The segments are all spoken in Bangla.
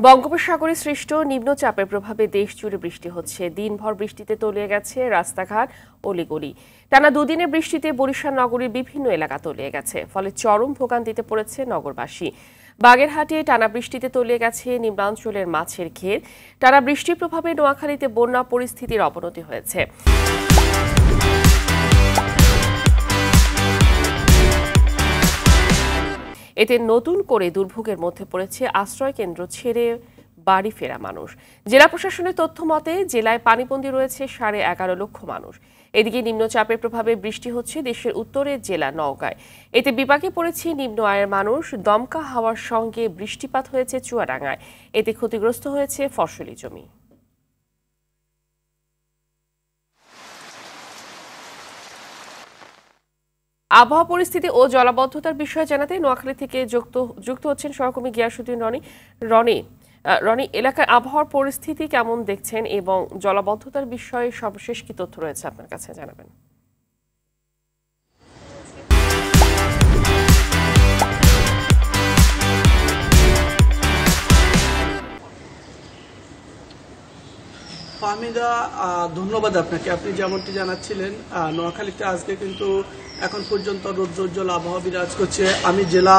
বঙ্গোপসাগরে সৃষ্ট নিম্নচাপের প্রভাবে দেশ জুড়ে বৃষ্টি হচ্ছে। দিনভর বৃষ্টিতে তলিয়ে গেছে রাস্তাঘাট, অলিগলি। টানা দুদিনের বৃষ্টিতে বরিশাল নগরীর বিভিন্ন এলাকা তলিয়ে গেছে, ফলে চরম ভোগান্তিতে পড়েছে নগরবাসী। বাগেরহাটে টানা বৃষ্টিতে তলিয়ে গেছে নিম্নাঞ্চলের মাছের ঘের। টানা বৃষ্টির প্রভাবে নোয়াখালীতে বন্যা পরিস্থিতির অবনতি হয়েছে। এতে নতুন করে দুর্ভোগের মধ্যে পড়েছে আশ্রয় কেন্দ্র ছেড়ে বাড়ি ফেরা মানুষ। জেলা প্রশাসনের তথ্য মতে জেলায় পানিবন্দী রয়েছে 11.5 লক্ষ মানুষ। এদিকে নিম্নচাপের প্রভাবে বৃষ্টি হচ্ছে দেশের উত্তরের জেলা নওগাঁয়। এতে বিপাকে পড়েছে নিম্ন আয়ের মানুষ। দমকা হাওয়ার সঙ্গে বৃষ্টিপাত হয়েছে চুয়াডাঙ্গায়। এতে ক্ষতিগ্রস্ত হয়েছে ফসলি জমি। আবহাওয়া পরিস্থিতি ও জলাবদ্ধতার বিষয়ে জানাতে নোয়াখালী থেকে যুক্ত হচ্ছেন সহকর্মী গিয়াসউদ্দিন রনি। এলাকার আবহাওয়ার পরিস্থিতি কেমন দেখছেন এবং জলাবদ্ধতার বিষয়ে সর্বশেষ কি তথ্য রয়েছে আপনার কাছে জানাবেন? ফাহমিদা, ধন্যবাদ আপনাকে। আপনি যেমনটি জানাচ্ছিলেন, নোয়াখালীতে আজকে কিন্তু এখন পর্যন্ত রৌদ্রোজ্জ্বল আবহাওয়া বিরাজ করছে। আমি জেলা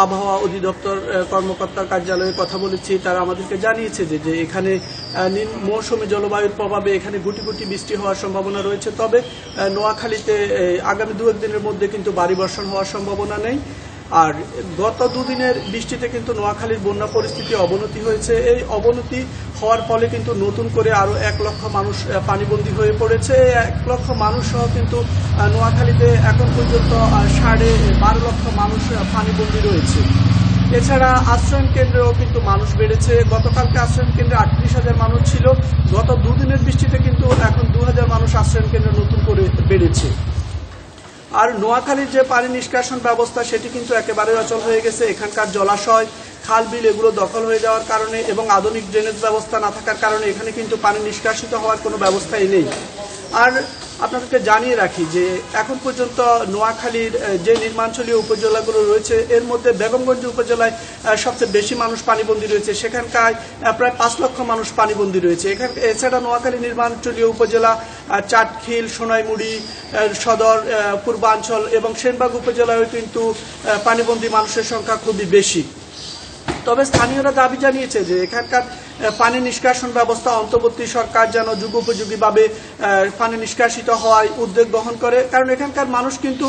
আবহাওয়া অধিদপ্তর কর্মকর্তার কার্যালয়ে কথা বলেছি। তারা আমাদেরকে জানিয়েছে যে এখানে মৌসুমী জলবায়ুর প্রভাবে এখানে গুটি গুটি বৃষ্টি হওয়ার সম্ভাবনা রয়েছে। তবে নোয়াখালীতে আগামী 2-1 দিনের মধ্যে কিন্তু ভারী বর্ষণ হওয়ার সম্ভাবনা নেই। আর গত দুদিনের বৃষ্টিতে কিন্তু নোয়াখালীর বন্যা পরিস্থিতি অবনতি হয়েছে। এই অবনতি হওয়ার ফলে কিন্তু নতুন করে আরো 1 লক্ষ মানুষ পানিবন্দী হয়ে পড়েছে। 1 লক্ষ মানুষ সহ কিন্তু নোয়াখালীতে এখন পর্যন্ত 12.5 লক্ষ মানুষ পানিবন্দী রয়েছে। এছাড়া আশ্রয়ণ কেন্দ্রেও কিন্তু মানুষ বেড়েছে। গতকালকে আশ্রয়ণ কেন্দ্রে 38,000 মানুষ ছিল। গত দুদিনের বৃষ্টিতে কিন্তু এখন 2,000 মানুষ আশ্রয়ণ কেন্দ্রে নতুন করে বেড়েছে। আর নোয়াখালীর যে পানি নিষ্কাশন ব্যবস্থা সেটি কিন্তু একেবারে অচল হয়ে গেছে। এখানকার জলাশয়, খাল বিল এগুলো দখল হয়ে যাওয়ার কারণে এবং আধুনিক ড্রেনেজ ব্যবস্থা না থাকার কারণে এখানে কিন্তু পানি নিষ্কাশিত হওয়ার কোনো ব্যবস্থাই নেই। আর আপনাদেরকে জানিয়ে রাখি যে এখন পর্যন্ত নোয়াখালীর যে নির্মাঞ্চলীয় উপজেলাগুলো রয়েছে এর মধ্যে বেগমগঞ্জ উপজেলায় সবচেয়ে বেশি মানুষ পানিবন্দী রয়েছে। সেখানকার প্রায় 5 লক্ষ মানুষ পানিবন্দী রয়েছে। এছাড়া নোয়াখালী নির্মাঞ্চলীয় উপজেলা চাটখিল, সোনাইমুড়ি সদর, পূর্বাঞ্চল এবং সেনবাগ উপজেলায় কিন্তু পানিবন্দী মানুষের সংখ্যা খুবই বেশি। তবে স্থানীয়রা দাবি জানিয়েছে যে এখানকার পানি নিষ্কাশন ব্যবস্থা অন্তর্বর্তী সরকার যেন যুগোপযোগীভাবে পানি নিষ্কাশিত হওয়ায় উদ্যোগ গ্রহণ করে। কারণ এখানকার মানুষ কিন্তু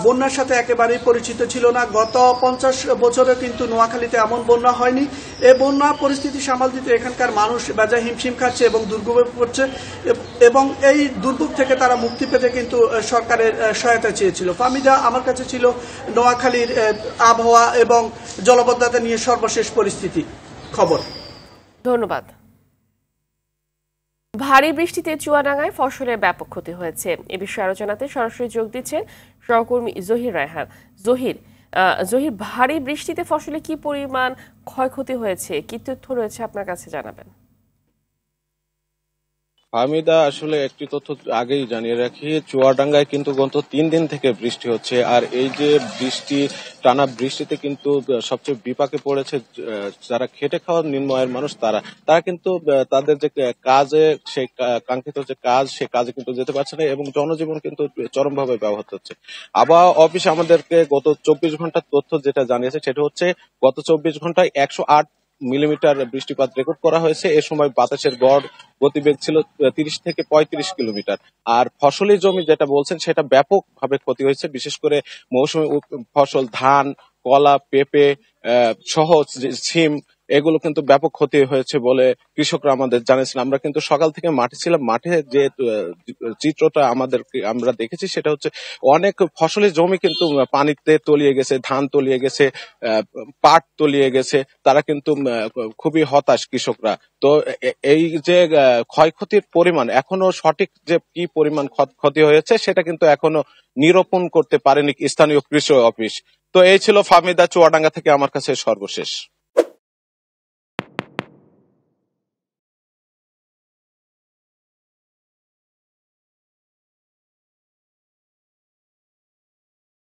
বন্যার সাথে একেবারেই পরিচিত ছিল না। গত 50 বছরে কিন্তু নোয়াখালীতে এমন বন্যা হয়নি। এই বন্যা পরিস্থিতি সামাল দিতে এখানকার মানুষ বেজায় হিমশিম খাচ্ছে এবং দুর্ভোগে পড়ছে এবং এই দুর্ভোগ থেকে তারা মুক্তি পেতে কিন্তু সরকারের সহায়তা চেয়েছিল। ফাহমিদা, আমার কাছে ছিল নোয়াখালীর আবহাওয়া এবং জলাবদ্ধতা নিয়ে সর্বশেষ পরিস্থিতি খবর। ধন্যবাদ। ভারী বৃষ্টিতে চুয়াডাঙ্গায় ফসলের ব্যাপক ক্ষতি হয়েছে। এ বিষয়ে আলোচনাতে সরাসরি যোগ দিচ্ছেন সহকর্মী জহির রায়হান। জহির, ভারী বৃষ্টিতে ফসলে কি পরিমাণ ক্ষয়ক্ষতি হয়েছে, কি তথ্য রয়েছে আপনার কাছে জানাবেন? হামিদা, আসলে একটি তথ্য আগেই জানিয়ে রাখি, চুয়াডাঙ্গায় কিন্তু গত 3 দিন থেকে বৃষ্টি হচ্ছে। আর এই যে টানা বৃষ্টিতে কিন্তু সবচেয়ে বিপাকে পড়েছে যারা খেটে খাওয়া নিম্ন আয়ের মানুষ। তারা কিন্তু তাদের যে কাজে, সেই কাঙ্ক্ষিত যে কাজ, সে কাজে কিন্তু যেতে পারছে না এবং জনজীবন কিন্তু চরমভাবে ব্যাহত হচ্ছে। আবহাওয়া অফিস আমাদেরকে গত 24 ঘন্টার তথ্য যেটা জানিয়েছে সেটা হচ্ছে গত 24 ঘন্টায় 108 মিলিমিটার বৃষ্টিপাত রেকর্ড করা হয়েছে। এ সময় বাতাসের গড় গতিবেগ ছিল 30 থেকে 35 কিলোমিটার। আর ফসলি জমি যেটা বলছেন সেটা ব্যাপকভাবে ক্ষতি হয়েছে। বিশেষ করে মৌসুমী ফসল ধান, কলা, পেঁপে সহ সিম এগুলো কিন্তু ব্যাপক ক্ষতি হয়েছে বলে কৃষকরা আমাদের জানিয়েছেন। আমরা কিন্তু সকাল থেকে মাঠে ছিলাম। মাঠে যে চিত্রটা আমরা দেখেছি সেটা হচ্ছে অনেক ফসলি জমি কিন্তু পানিতে তলিয়ে গেছে, ধান তলিয়ে গেছে, পাট তলিয়ে গেছে। তারা কিন্তু খুবই হতাশ কৃষকরা। তো এই যে ক্ষয়ক্ষতির পরিমাণ, এখনো সঠিক যে কি পরিমাণ ক্ষতি হয়েছে সেটা কিন্তু এখনো নিরূপণ করতে পারেনি স্থানীয় কৃষি অফিস। তো এই ছিল ফাহমিদা, চুয়াডাঙ্গা থেকে আমার কাছে সর্বশেষ।